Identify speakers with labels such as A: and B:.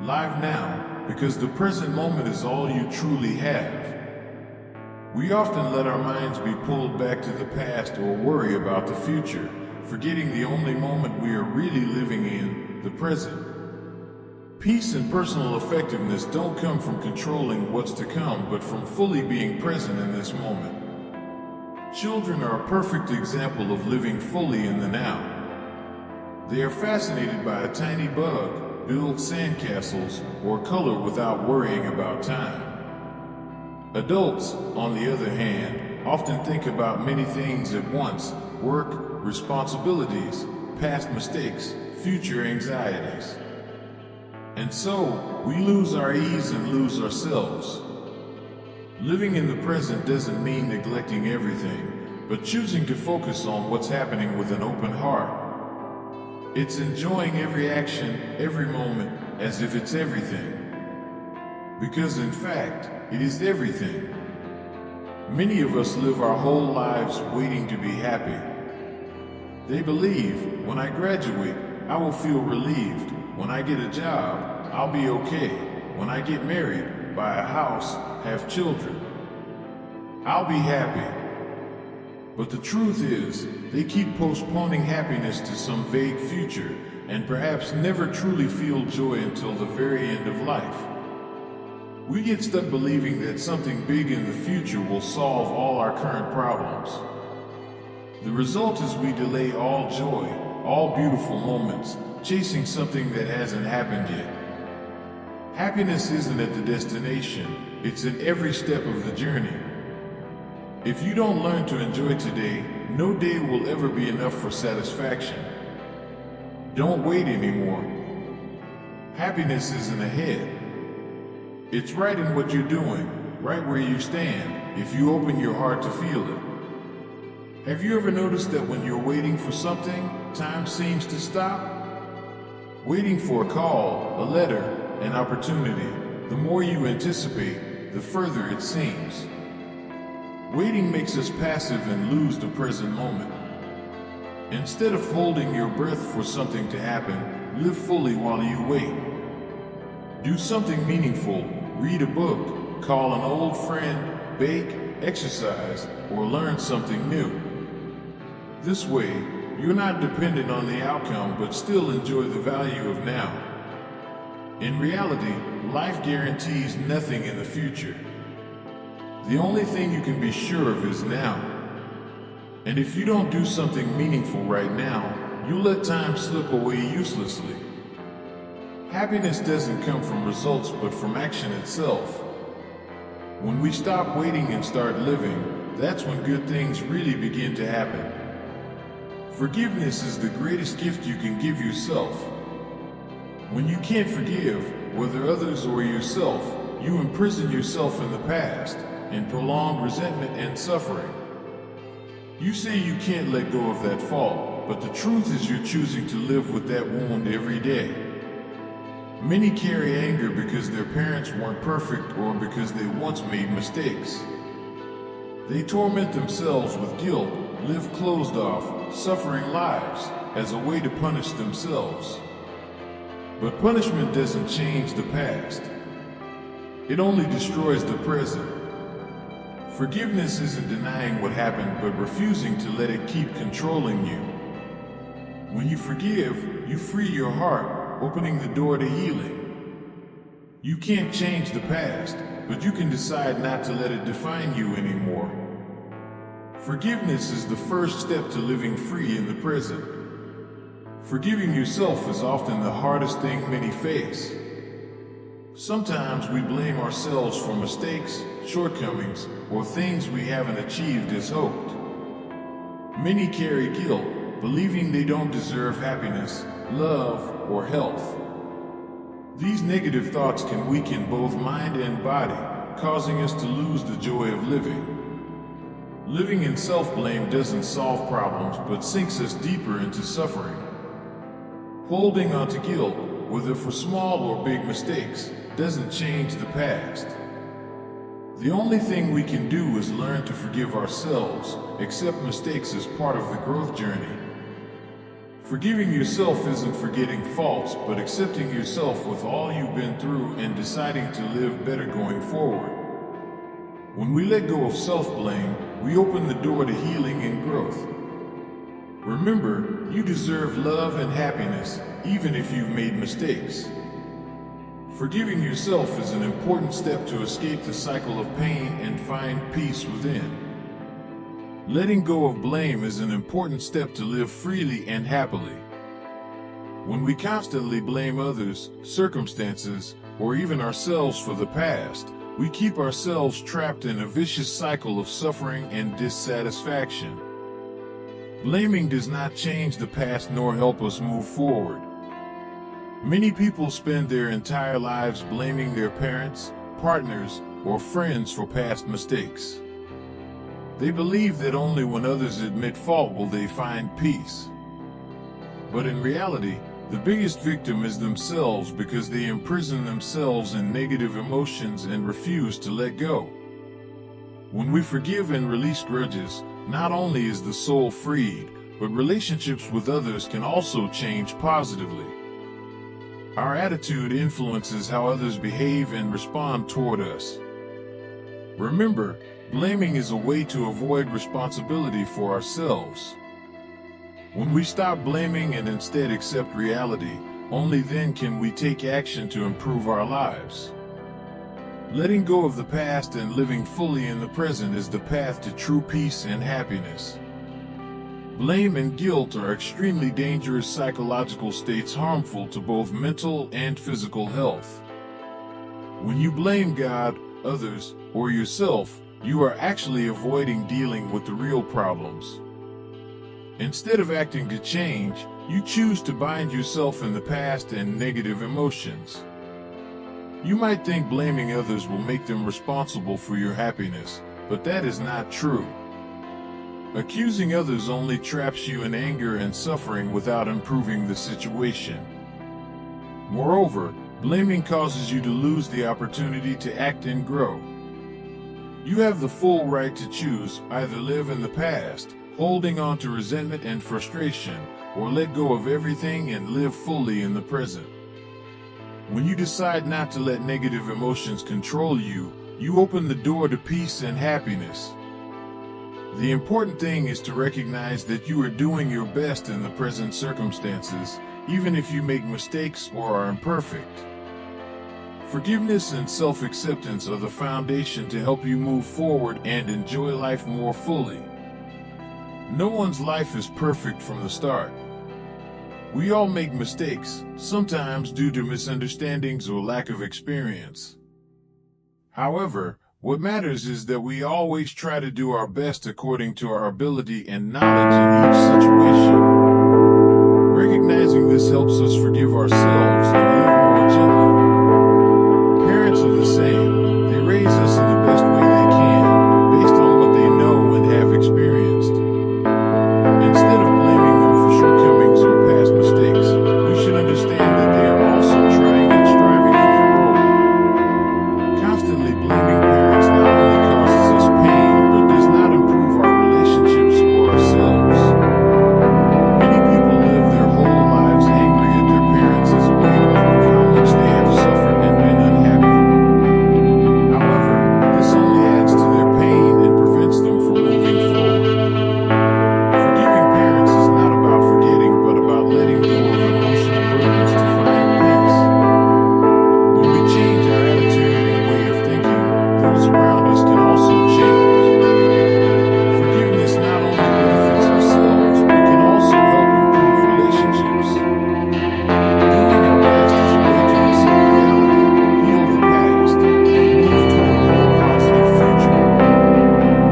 A: Live now, because the present moment is all you truly have. We often let our minds be pulled back to the past or worry about the future, forgetting the only moment we are really living in, the present. Peace and personal effectiveness don't come from controlling what's to come, but from fully being present in this moment. Children are a perfect example of living fully in the now. They are fascinated by a tiny bug, build sandcastles, or color without worrying about time. Adults, on the other hand, often think about many things at once: work, responsibilities, past mistakes, future anxieties. And so, we lose our ease and lose ourselves. Living in the present doesn't mean neglecting everything, but choosing to focus on what's happening with an open heart. It's enjoying every action, every moment, as if it's everything. Because in fact, it is everything. Many of us live our whole lives waiting to be happy. They believe, when I graduate, I will feel relieved. When I get a job, I'll be okay. When I get married, buy a house, have children, I'll be happy. But the truth is, they keep postponing happiness to some vague future, and perhaps never truly feel joy until the very end of life. We get stuck believing that something big in the future will solve all our current problems. The result is we delay all joy, all beautiful moments, chasing something that hasn't happened yet. Happiness isn't at the destination, it's in every step of the journey. If you don't learn to enjoy today, no day will ever be enough for satisfaction. Don't wait anymore. Happiness isn't ahead. It's right in what you're doing, right where you stand, if you open your heart to feel it. Have you ever noticed that when you're waiting for something, time seems to stop? Waiting for a call, a letter, an opportunity, the more you anticipate, the further it seems. Waiting makes us passive and lose the present moment. Instead of holding your breath for something to happen, live fully while you wait. Do something meaningful, read a book, call an old friend, bake, exercise, or learn something new. This way, you're not dependent on the outcome but still enjoy the value of now. In reality, life guarantees nothing in the future. The only thing you can be sure of is now. And if you don't do something meaningful right now, you'll let time slip away uselessly. Happiness doesn't come from results but from action itself. When we stop waiting and start living, that's when good things really begin to happen. Forgiveness is the greatest gift you can give yourself. When you can't forgive, whether others or yourself, you imprison yourself in the past, in prolonged resentment and suffering. You say you can't let go of that fault, but the truth is you're choosing to live with that wound every day. Many carry anger because their parents weren't perfect or because they once made mistakes. They torment themselves with guilt, live closed off, suffering lives as a way to punish themselves. But punishment doesn't change the past. It only destroys the present. Forgiveness isn't denying what happened, but refusing to let it keep controlling you. When you forgive, you free your heart, opening the door to healing. You can't change the past, but you can decide not to let it define you anymore. Forgiveness is the first step to living free in the present. Forgiving yourself is often the hardest thing many face. Sometimes we blame ourselves for mistakes, shortcomings, or things we haven't achieved as hoped. Many carry guilt, believing they don't deserve happiness, love, or health. These negative thoughts can weaken both mind and body, causing us to lose the joy of living. Living in self-blame doesn't solve problems but sinks us deeper into suffering. Holding on to guilt, whether for small or big mistakes, doesn't change the past. The only thing we can do is learn to forgive ourselves, accept mistakes as part of the growth journey. Forgiving yourself isn't forgetting faults, but accepting yourself with all you've been through and deciding to live better going forward. When we let go of self-blame, we open the door to healing and growth. Remember, you deserve love and happiness, even if you've made mistakes. Forgiving yourself is an important step to escape the cycle of pain and find peace within. Letting go of blame is an important step to live freely and happily. When we constantly blame others, circumstances, or even ourselves for the past, we keep ourselves trapped in a vicious cycle of suffering and dissatisfaction. Blaming does not change the past nor help us move forward. Many people spend their entire lives blaming their parents, partners, or friends for past mistakes. They believe that only when others admit fault will they find peace. But in reality, the biggest victim is themselves because they imprison themselves in negative emotions and refuse to let go. When we forgive and release grudges, not only is the soul freed, but relationships with others can also change positively. Our attitude influences how others behave and respond toward us. Remember, blaming is a way to avoid responsibility for ourselves. When we stop blaming and instead accept reality, only then can we take action to improve our lives. Letting go of the past and living fully in the present is the path to true peace and happiness. Blame and guilt are extremely dangerous psychological states harmful to both mental and physical health. When you blame God, others, or yourself, you are actually avoiding dealing with the real problems. Instead of acting to change, you choose to bind yourself in the past and negative emotions. You might think blaming others will make them responsible for your happiness, but that is not true. Accusing others only traps you in anger and suffering without improving the situation. Moreover, blaming causes you to lose the opportunity to act and grow. You have the full right to choose, either live in the past, holding on to resentment and frustration, or let go of everything and live fully in the present. When you decide not to let negative emotions control you, you open the door to peace and happiness. The important thing is to recognize that you are doing your best in the present circumstances, even if you make mistakes or are imperfect. Forgiveness and self-acceptance are the foundation to help you move forward and enjoy life more fully. No one's life is perfect from the start. We all make mistakes, sometimes due to misunderstandings or lack of experience. However, what matters is that we always try to do our best according to our ability and knowledge in each situation. Recognizing this helps us forgive ourselves and